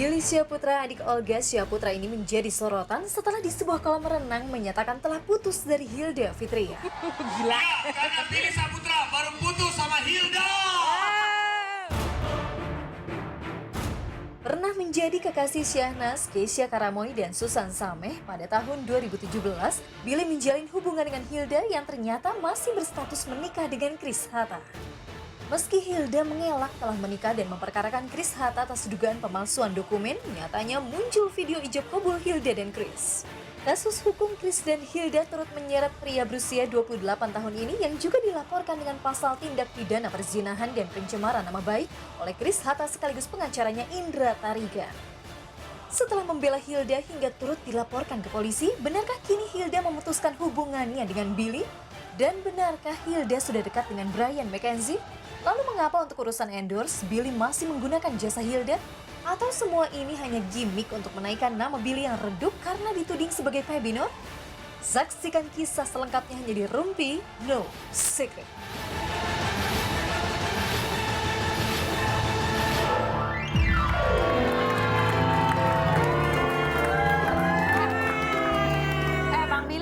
Billy Syahputra, adik Olga Syahputra ini menjadi sorotan setelah di sebuah kolam renang menyatakan telah putus dari Hilda Fitria. Gila. Ya, karena Billy Syahputra baru putus sama Hilda. Pernah menjadi kekasih Syahnas, Keisha Karamoy, dan Susan Sameh pada tahun 2017, Billy menjalin hubungan dengan Hilda yang ternyata masih berstatus menikah dengan Chris Hatta. Meski Hilda mengelak telah menikah dan memperkarakan Chris Hatta atas dugaan pemalsuan dokumen, nyatanya muncul video ijab kabul Hilda dan Chris. Kasus hukum Chris dan Hilda turut menyeret pria berusia 28 tahun ini yang juga dilaporkan dengan pasal tindak pidana perzinahan dan pencemaran nama baik oleh Chris Hatta sekaligus pengacaranya Indra Tarigan. Setelah membela Hilda hingga turut dilaporkan ke polisi, benarkah kini Hilda memutuskan hubungannya dengan Billy? Dan benarkah Hilda sudah dekat dengan Brian McKenzie? Lalu mengapa untuk urusan endorse, Billy masih menggunakan jasa Hilda? Atau semua ini hanya gimmick untuk menaikkan nama Billy yang redup karena dituding sebagai pebinor? Saksikan kisah selengkapnya hanya di Rumpi No Secret.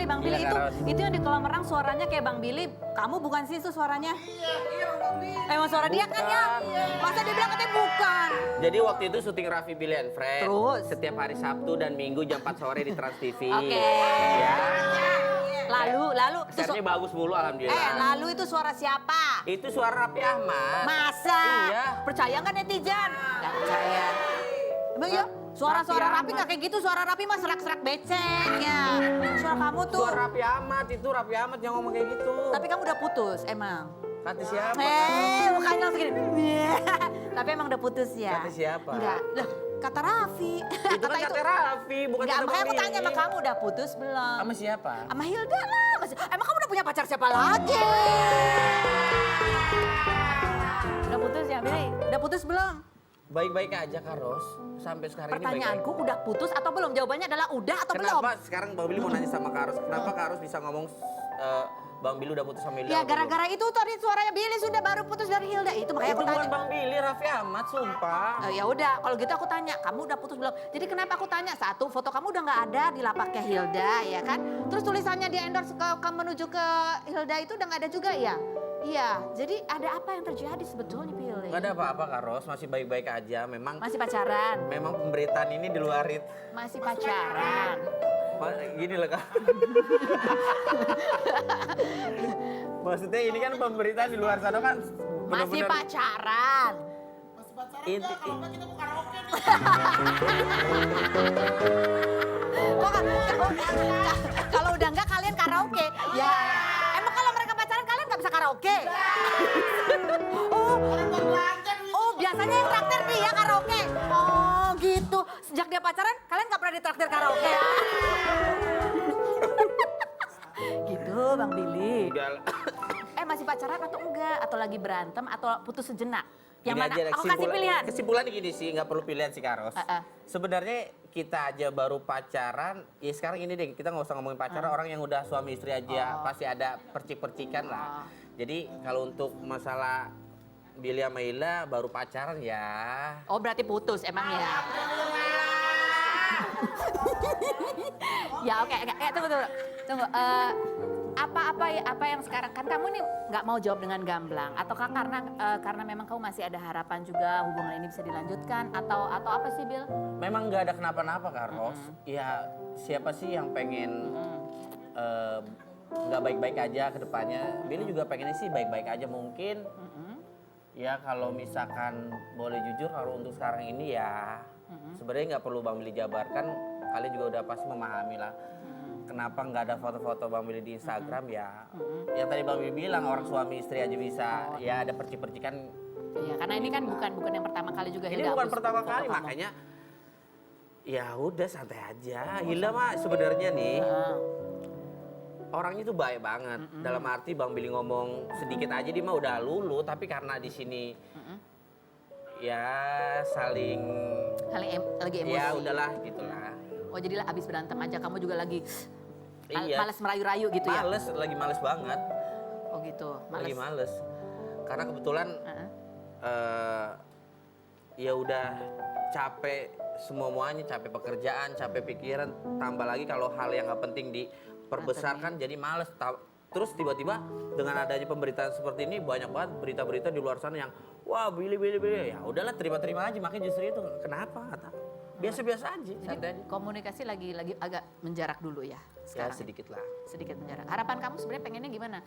Bang Billy itu yang di kolam renang suaranya kayak Bang Billy. Kamu bukan sih itu suaranya? Iya Bang Billy. Emang suara dia kan ya? Masa dia bilang katanya bukan? Jadi waktu itu syuting Raffi Billy and Friends. Terus? Setiap hari Sabtu dan Minggu jam 4 sore di Trans TV. Oke. Ya. Lalu itu Kesannya bagus mulu alhamdulillah. lalu itu suara siapa? Itu suara Raffi Ahmad. Masa? Iya. Percaya nggak netizen? Nggak percaya. Emang ya? Suara-suara Raffi nggak kayak gitu, suara Raffi mah serak-serak becek ya. Suara kamu tuh. Suara Raffi Ahmad, itu Raffi Ahmad yang ngomong kayak gitu. Tapi kamu udah putus emang? Kata siapa? Mukanya langsung gini. Tapi emang udah putus ya? Kata siapa? Enggak. Lah, kata Raffi. Itu kan kata Raffi, bukan Enggak, kata makanya aku Billy. tanya sama kamu udah putus belum? Sama siapa? Sama Hilda lah. Emang kamu udah punya pacar siapa lagi? Udah putus ya, Billy? Udah putus belum? Baik-baik aja Kak Ros. Sampai sekarang ini Pertanyaanku udah putus atau belum? Jawabannya adalah udah atau belum? Kenapa sekarang Bang Billy mau nanya sama Kak Ros? Kenapa Kak Ros bisa ngomong Bang Billy udah putus sama Hilda? Ya gara-gara itu tadi suaranya Billy sudah baru putus dari Hilda. Itu makanya Itu aku bukan tanya. Bang Billy, Raffi Ahmad, sumpah. Ya udah, kalau gitu aku tanya, kamu udah putus belum? Jadi kenapa aku tanya? Satu, foto kamu udah nggak ada di lapaknya Hilda, ya kan? Terus tulisannya di endorse ke menuju ke Hilda itu udah nggak ada juga ya? Iya, jadi ada apa yang terjadi sebetulnya, Billy? Gak ada apa-apa Kak Ros, masih baik-baik aja. Masih pacaran? Memang pemberitaan ini di luar itu. Masih pacaran. Gini loh Kak. Maksudnya ini kan pemberitaan di luar sana kan Masih pacaran. Masih pacaran enggak? Kalau enggak kita mau karaoke nih. Kalau udah enggak kalian karaoke? Ya. Emang kalau mereka pacaran kalian nggak bisa karaoke? Oh, biasanya yang traktir dia karaoke. Oh, gitu. Sejak dia pacaran, kalian nggak pernah ditraktir karaoke ya? Gitu, Bang Billy. Masih pacaran atau enggak? Atau lagi berantem atau putus sejenak? Yang Ini mana? aja, Aku kasih pilihan. Kesimpulannya gini sih, nggak perlu pilihan sih Kak Ros. Sebenarnya kita aja baru pacaran, ya sekarang ini deh kita nggak usah ngomongin pacaran, orang yang udah suami istri aja pasti ada percik-percikan lah. Jadi kalau untuk masalah Billy sama Hilda baru pacaran ya. Oh berarti putus emang ya? Ya oke. Tunggu. Apa yang sekarang kan kamu nih nggak mau jawab dengan gamblang ataukah karena memang kamu masih ada harapan juga hubungan ini bisa dilanjutkan atau apa sih Bill? Memang nggak ada kenapa-napa Kak Ros. Ya siapa sih yang pengen nggak baik-baik aja ke depannya. Billy juga pengennya sih baik-baik aja mungkin. Ya kalau misalkan boleh jujur kalau untuk sekarang ini ya sebenarnya nggak perlu Bang Billy jabarkan. Kalian juga udah pasti memahami lah. Kenapa nggak ada foto-foto Bang Billy di Instagram ya? Yang tadi Bang Billy bilang orang suami istri aja bisa ya ada percik-percikan. Iya karena ini kan bukan yang pertama kali juga. Ini bukan pertama kali makanya ya udah santai aja. Hilda mah sebenarnya nih orangnya tuh baik banget. Dalam arti Bang Billy ngomong sedikit aja dia mah udah lulu. Tapi karena di sini ya saling lagi emosi. Ya udahlah gitulah. Oh jadilah abis berantem aja kamu juga lagi Iya. males merayu-rayu gitu ya? Lagi males banget. Oh gitu, males. Lagi males. Karena kebetulan ya udah capek semua-muanya, capek pekerjaan, capek pikiran, tambah lagi kalau hal yang nggak penting diperbesarkan jadi males. Terus tiba-tiba dengan adanya pemberitaan seperti ini banyak banget berita-berita di luar sana yang wah Billy. Ya udahlah terima-terima aja, makanya justru itu kenapa nggak tahu. Biasa-biasa aja, santai aja. Komunikasi lagi agak menjarak dulu ya Ya sekarang. sedikit lah. Sedikit menjarak. Harapan kamu sebenarnya pengennya gimana?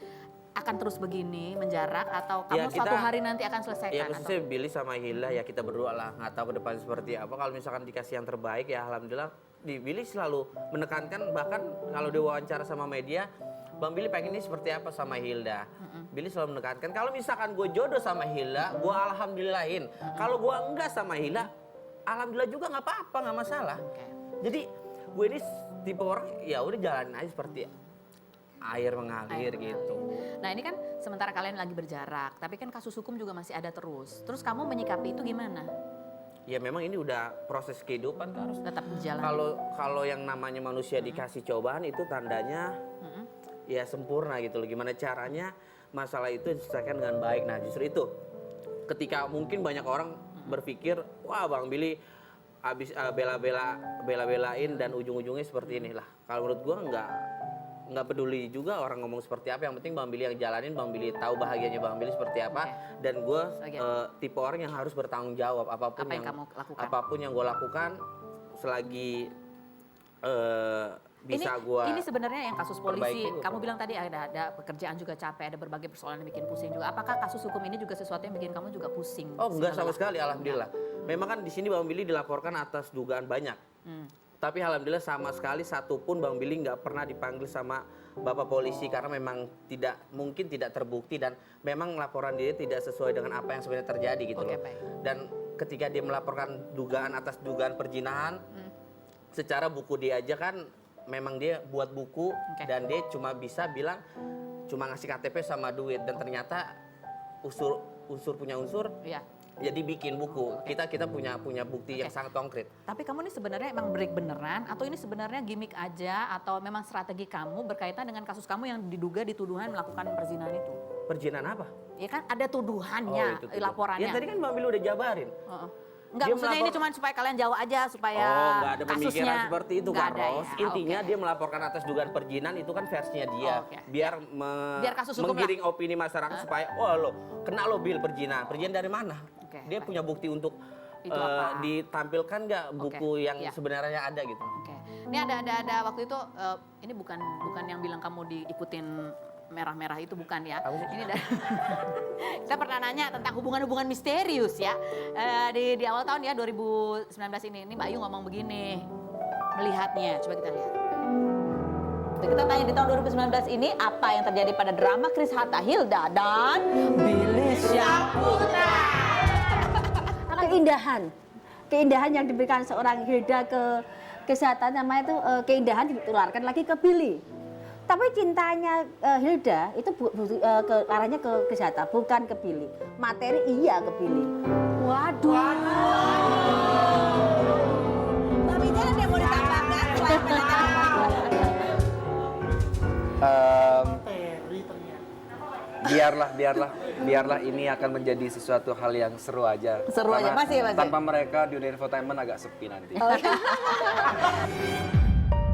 Akan terus begini menjarak atau Ya, kamu suatu hari nanti akan selesaikan? Ya khususnya Billy sama Hilda ya kita berdoa lah, nggak tahu ke depan seperti apa. Kalau misalkan dikasih yang terbaik ya alhamdulillah. Billy selalu menekankan, bahkan kalau diwawancara sama media, Bang Billy pengen ini seperti apa sama Hilda. Billy selalu menekankan kalau misalkan gue jodoh sama Hilda, gue alhamdulillahin. Kalau gue enggak sama Hilda, alhamdulillah juga nggak apa-apa, nggak masalah. Oke. Jadi gue ini tipe orang ya udah jalanin aja seperti air mengalir gitu. Nah ini kan sementara kalian lagi berjarak, tapi kan kasus hukum juga masih ada terus. Terus kamu menyikapi itu gimana? Ya memang ini udah proses kehidupan kan, harus. Tetap berjalan. Kalau yang namanya manusia dikasih cobaan itu tandanya ya sempurna gitu loh. Gimana caranya masalah itu diselesaikan dengan baik. Nah justru itu ketika mungkin banyak orang berpikir wah Bang Billy habis bela-belain dan ujung-ujungnya seperti inilah. Kalau menurut gua nggak peduli juga orang ngomong seperti apa, yang penting Bang Billy yang jalanin, Bang Billy tahu bahagianya Bang Billy seperti apa. Dan gue tipe orang yang harus bertanggung jawab apapun Apa yang kamu lakukan? apapun yang gue lakukan selagi bisa gue Ini sebenarnya yang kasus polisi, perbaiki. kamu bilang tadi ada pekerjaan juga capek, ada berbagai persoalan yang bikin pusing juga. Apakah kasus hukum ini juga sesuatu yang bikin kamu juga pusing? Oh enggak sama sekali, alhamdulillah. Memang kan di sini Bang Billy dilaporkan atas dugaan banyak. Tapi alhamdulillah sama sekali satu pun Bang Billy nggak pernah dipanggil sama Bapak polisi karena memang mungkin tidak terbukti dan memang laporan dia tidak sesuai dengan apa yang sebenarnya terjadi gitu Oke, loh. baik. Dan ketika dia melaporkan dugaan atas dugaan perzinahan, secara buku dia aja kan memang dia buat buku dan dia cuma bisa bilang cuma ngasih KTP sama duit dan ternyata unsur punya unsur. Iya. Jadi bikin buku. Kita punya bukti yang sangat konkret. Tapi kamu ini sebenarnya emang break beneran atau ini sebenarnya gimmick aja atau memang strategi kamu berkaitan dengan kasus kamu yang diduga dituduhan melakukan perzinahan itu? Perzinahan apa? Ya kan ada tuduhannya, itu tuduh. laporannya. Ya tadi kan Bang Billy udah jabarin. Enggak, Dia maksudnya ini melapor- cuma supaya kalian jauh aja supaya Oh, nggak ada kasusnya pemikiran seperti itu nggak Kak ada Ros. ya. Intinya Oke. dia melaporkan atas dugaan perzinahan itu kan versinya dia. Oke. Biar kasus hukum menggiring opini masyarakat supaya oh lo kena lo Bill perzinahan. Perzinahan dari mana? Oke, Dia baik. punya bukti untuk Itu apa? ditampilkan nggak buku yang iya. sebenarnya ada gitu. Oke. Ini ada waktu itu ini bukan yang bilang kamu diikutin merah-merah itu bukan ya. Apa sih? Ini kita pernah nanya tentang hubungan-hubungan misterius ya. Di awal tahun ya 2019 ini Mbak Ayu ngomong begini melihatnya. Coba kita lihat. Kita tanya di tahun 2019 ini apa yang terjadi pada drama Chris Hatta Hilda dan Billy Syahputra. Keindahan yang diberikan seorang Hilda ke kesehatan namanya itu keindahan ditularkan lagi ke Billy. Tapi cintanya Hilda itu arahnya ke kesehatan, bukan ke Billy. Materi iya ke Billy. Waduh. Mbak Wijaya ada yang mau ditambahkan selain biarlah ini akan menjadi sesuatu hal yang seru aja. Seru aja, Karena masih. tanpa mereka dunia infotainment agak sepi nanti.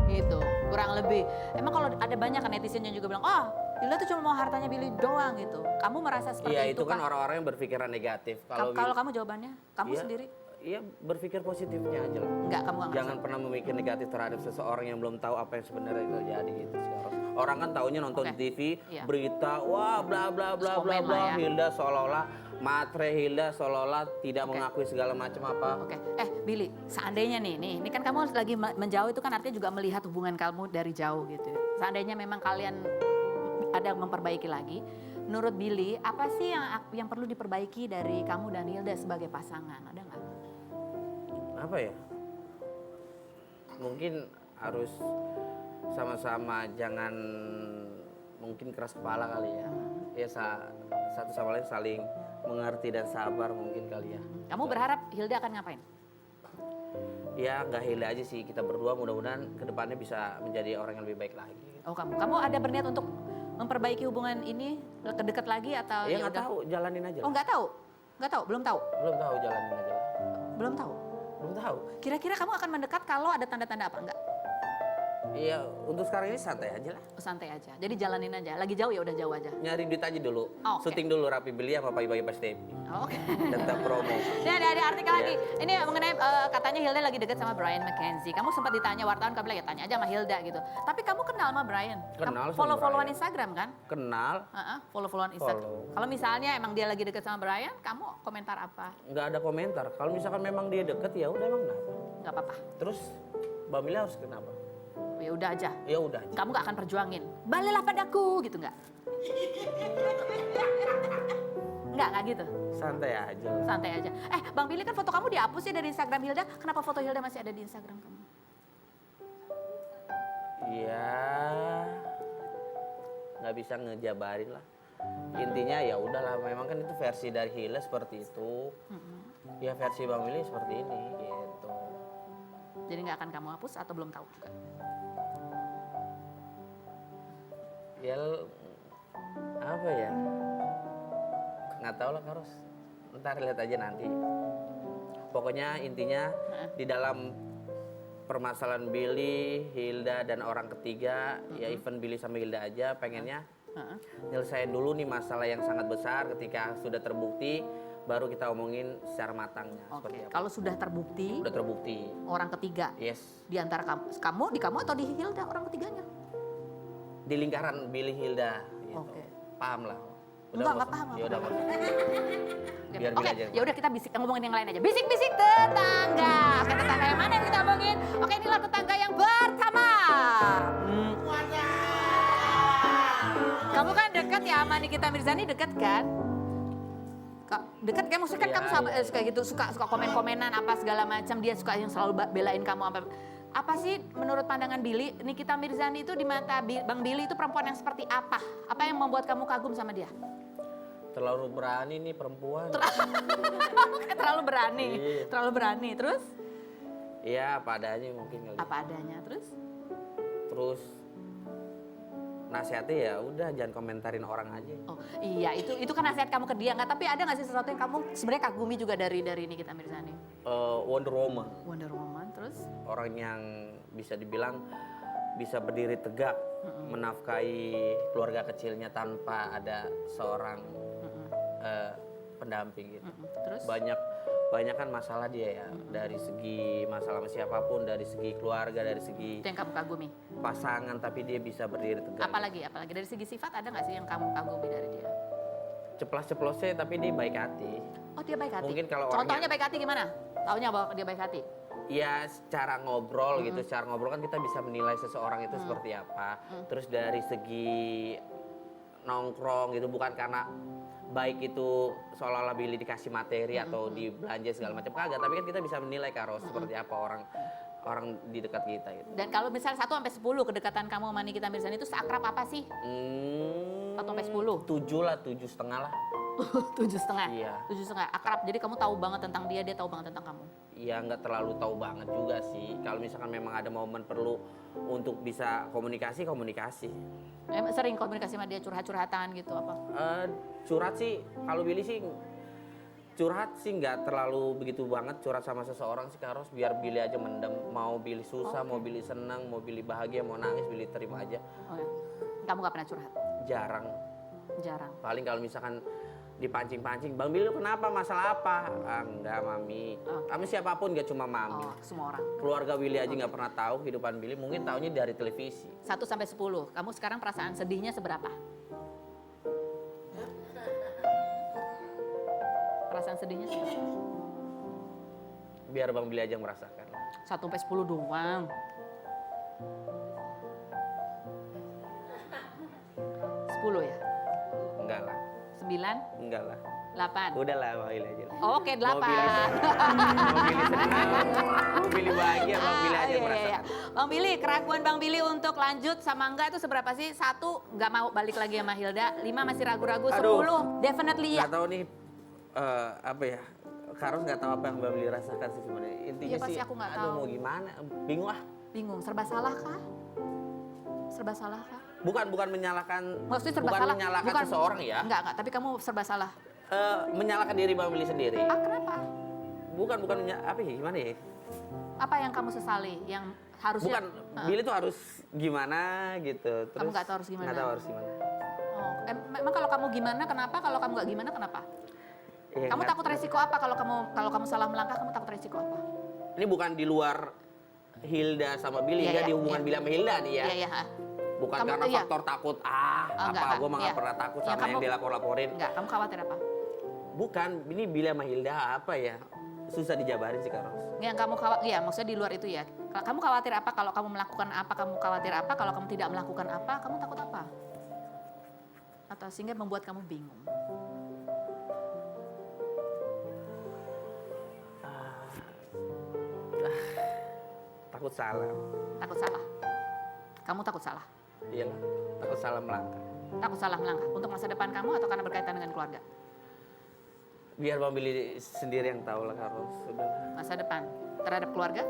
Gitu, kurang lebih. Emang kalau ada banyak kan netizen yang juga bilang, oh Hilda tuh cuma mau hartanya Billy doang gitu. Kamu merasa seperti Iya itu itu kan kah? orang-orang yang berpikiran negatif. Kalau kamu jawabannya, kamu Iya, sendiri? Iya berpikir positifnya aja lah. Enggak, kamu enggak Jangan pernah memikir negatif terhadap seseorang yang belum tahu apa yang sebenarnya terjadi gitu sekarang. Orang kan taunya nonton Oke. di TV, Iya. berita, wah bla bla bla Terus bla komen bla, lah ya. Hilda seolah-olah matre, Hilda seolah-olah tidak Oke. mengakui segala macam apa. Oke, Billy, seandainya ini kan kamu lagi menjauh itu kan artinya juga melihat hubungan kamu dari jauh gitu. Seandainya memang kalian ada memperbaiki lagi, menurut Billy apa sih yang perlu diperbaiki dari kamu dan Hilda sebagai pasangan? Ada nggak? Apa ya? Mungkin harus sama-sama jangan mungkin keras kepala kali ya. Ya satu sama lain saling mengerti dan sabar mungkin kali ya. Kamu berharap Hilda akan ngapain? Ya nggak Hilda aja sih, kita berdua mudah-mudahan kedepannya bisa menjadi orang yang lebih baik lagi. Oh kamu ada berniat untuk memperbaiki hubungan ini dekat lagi atau Ya nggak udah? tahu, jalanin aja. Oh lah. nggak tahu, belum tahu, Belum tahu, jalanin aja. Lah. belum tahu. Belum tahu. Kira-kira kamu akan mendekat kalau ada tanda-tanda apa enggak? Iya, untuk sekarang ini santai aja lah. Oh, santai aja. Jadi jalanin aja. Lagi jauh ya udah jauh aja. Nyari duit aja dulu. Oh, oke. Syuting dulu Rapi Beli sama pagi-pagi pas Tepi. Oh, oke. Tetap promo. Nah, ada artikel Iya. lagi. Ini mengenai katanya Hilda lagi dekat sama Brian McKenzie. Kamu sempat ditanya wartawan, kamu bilang ya tanya aja sama Hilda gitu. Tapi kamu kenal sama Brian? Kenal sama Follow-followan Brian. Instagram kan? Kenal, Follow-followan Instagram. Follow. Kalau misalnya emang dia lagi dekat sama Brian, kamu komentar apa? nggak ada komentar. Kalau misalkan memang dia deket ya udah emang kenapa. Nggak apa-apa. Terus Mbak Mila harus kenapa? Ya udah aja. Ya udah aja. Kamu gak akan perjuangin. Balilah padaku gitu nggak? Nggak gitu. Santai aja lah. Santai aja. Bang Billy kan foto kamu dihapus ya dari Instagram Hilda. Kenapa foto Hilda masih ada di Instagram kamu? Iya, nggak bisa ngejabarin lah. Intinya ya udahlah, memang kan itu versi dari Hilda seperti itu. Ya versi Bang Willy seperti ini gitu. Jadi nggak akan kamu hapus atau belum tahu juga? Ya apa ya? Nggak tahu lah Karos. Ntar lihat aja nanti. Pokoknya intinya di dalam permasalahan Billy, Hilda dan orang ketiga, ya even Billy sama Hilda aja pengennya nyelesain dulu nih masalah yang sangat besar. Ketika sudah terbukti, baru kita omongin secara matangnya. Seperti Oke, apa. kalau sudah terbukti Udah terbukti. orang ketiga Yes. di antara kamu, di kamu atau di Hilda orang ketiganya? Di lingkaran Billy Hilda. Gitu. Oke. Paham lah. Enggak paham. Ya udah. Biar Oke, Billy aja. ya udah kita ngomongin yang lain aja. Bisik-bisik tetangga. Oke, tetangga yang mana yang kita omongin? Oke, inilah tetangga yang pertama. Kamu kan dekat ya sama Nikita Mirzani, dekat kan? Dekat kan, maksudnya kan Iya, kamu sama, iya. suka gitu, suka komen-komenan apa segala macam. Dia suka yang selalu belain kamu apa sih menurut pandangan Billy, Nikita Mirzani itu di mata Bang Billy itu perempuan yang seperti apa? Apa yang membuat kamu kagum sama dia? Terlalu berani nih perempuan. Terlalu berani, Iya. terlalu berani. Terus Iya, apa adanya mungkin kali. apa adanya. Terus nasihatnya ya udah jangan komentarin orang aja. Oh iya, itu kan nasihat kamu ke dia nggak? Tapi ada nggak sih sesuatu yang kamu sebenarnya kagumi juga dari Nikita Mirzani? Wonder Woman, Wonder Woman, terus? orang yang bisa dibilang bisa berdiri tegak, menafkahi keluarga kecilnya tanpa ada seorang pendamping gitu. Terus? Banyak kan masalah dia ya, dari segi masalah sama siapapun, dari segi keluarga, dari segi Itu yang kamu kagumi. pasangan, tapi dia bisa berdiri tegak. Apalagi dari segi sifat ada nggak sih yang kamu kagumi dari dia? Ceplas-ceplosnya tapi dia baik hati. Oh dia baik hati. Mungkin kalau Contohnya orangnya- baik hati gimana? Taunya bahwa dia baik hati. Ya secara ngobrol gitu, secara ngobrol kan kita bisa menilai seseorang itu seperti apa. Terus dari segi nongkrong gitu, bukan karena baik itu seolah-olah Billy dikasih materi atau dibelanja segala macam, kagak. Tapi kan kita bisa menilai Karo seperti apa orang di dekat kita gitu. Dan kalau misalnya 1 sampai 10 kedekatan kamu sama Nikita Mirzani itu seakrab apa sih? 1 sampai 10? 7 lah, 7,5 lah. 7,5. Iya. 7,5 akrab. Jadi kamu tahu banget tentang dia tahu banget tentang kamu. Ya nggak terlalu tahu banget juga sih. Kalau misalkan memang ada momen perlu untuk bisa komunikasi. Sering komunikasi sama dia curhat-curhatan gitu apa? Curhat sih, kalau Billy sih curhat sih nggak terlalu begitu banget curhat sama seseorang sih Karos, biar Billy aja mendem. Mau Billy susah, mau Billy senang, mau Billy bahagia, mau nangis, Billy terima aja. Oh ya. Kamu gak pernah curhat? Jarang. Jarang. Paling kalau misalkan dipancing-pancing, Bang Billy lu kenapa, masalah apa? Enggak Mami, kami siapapun gak cuma Mami. Oh, semua orang. Keluarga Billy aja nggak pernah tahu kehidupan Billy, mungkin taunya dari televisi. 1 sampai 10. Kamu sekarang perasaan sedihnya seberapa? Perasaan sedihnya seberapa? Biar Bang Billy aja yang merasakan. 1 sampai 10 doang. 10 ya? Enggak lah, 9? enggak lah. 8? Udah lah Bang Billy aja lah. Oh, oke, 8. Mau Billy senang, mau Billy bahagia, Bang Billy aja yang merasakan. Bang Billy, keraguan Bang Billy untuk lanjut sama enggak itu seberapa sih? 1, nggak mau balik lagi sama Hilda. 5 masih ragu-ragu. 10, Aduh. definitely ya. Nggak tahu nih apa ya, Karos nggak tahu apa yang Bang Billy rasakan sih sebenarnya. Intinya Iya, pasti sih, aku nggak aduh tahu. mau gimana, bingung lah. Bingung, serba salah kah? Serba salah kah? Bukan menyalahkan, Maksudnya serba bukan salah? menyalahkan seseorang ya. Enggak, tapi kamu serba salah. Menyalahkan diri Bang Billy sendiri. Ah, kenapa? bukan apa ya, gimana ya? Apa yang kamu sesali? Yang harusnya Bukan, Billy tuh harus gimana gitu. Terus Kamu nggak tahu harus gimana? Nggak tahu harus gimana. Oh, memang kalau kamu gimana kenapa? Kalau kamu nggak gimana kenapa? Ya, Kamu nggak- takut resiko apa kalau kamu salah melangkah? Kamu takut resiko apa? Ini bukan di luar Hilda sama Billy, Iya, ya, di iya, hubungan iya. Billy sama Hilda nih ya. Iya, iya. Bukan Kamu- karena iya. faktor takut, enggak, gue mah nggak iya. pernah takut Iya, sama kamu- yang dilapor-laporin. Enggak, kamu khawatir apa? Bukan, ini Billy sama Hilda apa ya? Susah dijabarin sih, Kak Ros. Yang kamu khawatir, ya maksudnya di luar itu ya. Kamu khawatir apa kalau kamu melakukan apa? Kamu khawatir apa kalau kamu tidak melakukan apa? Kamu takut apa? Atau sehingga membuat kamu bingung? Takut salah. Takut salah. Kamu takut salah. Iyalah, takut salah melangkah. Takut salah melangkah untuk masa depan kamu atau karena berkaitan dengan keluarga? Biar Bang Billy sendiri yang tahu lah, Kak Ros. Udah. Masa depan terhadap keluarga?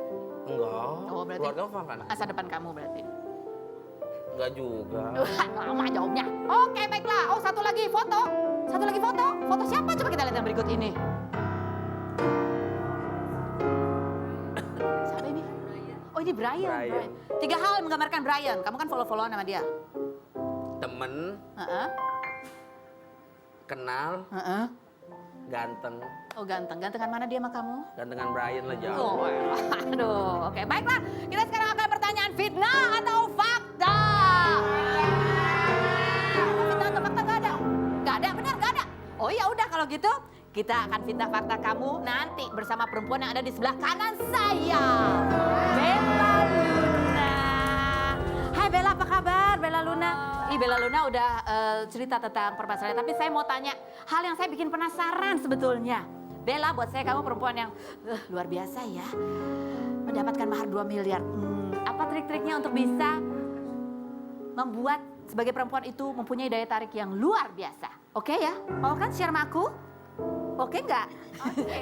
Enggak. Oh, berarti- Keluarga apa kan? Masa depan kamu berarti. Enggak juga. Lama jawabnya. Oke, baiklah. Oh, satu lagi foto. Satu lagi foto. Foto siapa? Coba kita lihat yang berikut ini. Siapa ini? Oh, ini Brian. Brian. 3 hal menggambarkan Brian. Kamu kan follow-followan sama dia. Temen, Heeh. kenal, Heeh. ganteng. Oh, ganteng. Gantengan mana dia sama kamu? Gantengan Brian lah jauh. Oh, aduh. Oke, baiklah. Kita sekarang akan pertanyaan fitnah atau fakta. Fitnah atau fakta nggak ada? Nggak ada, benar nggak ada. Oh ya udah kalau gitu kita akan fitnah fakta kamu nanti bersama perempuan yang ada di sebelah kanan saya. Bella Luna. Hai Bella, apa kabar? Bella Luna. Bella Luna udah cerita tentang permasalahan, tapi saya mau tanya hal yang saya bikin penasaran sebetulnya. Bella, buat saya kamu perempuan yang luar biasa ya. Mendapatkan mahar 2 miliar. Apa trik-triknya untuk bisa membuat sebagai perempuan itu mempunyai daya tarik yang luar biasa? Oke ya? Mau kan share sama aku? Oke nggak?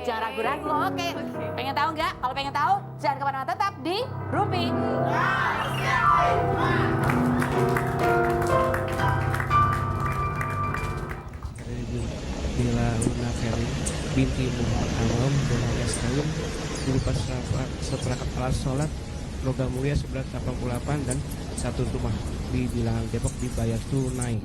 Jangan ragu-ragu, oke. Pengen tahu nggak? Kalau pengen tahu, jangan kemana-mana, tetap di Rumpi. Bella Luna Ferry binti Muhammad Awam 12 tahun, guru setelah kepala sholat, logam mulia 1188 dan satu rumah di Bilangan Depok dibayar tunai.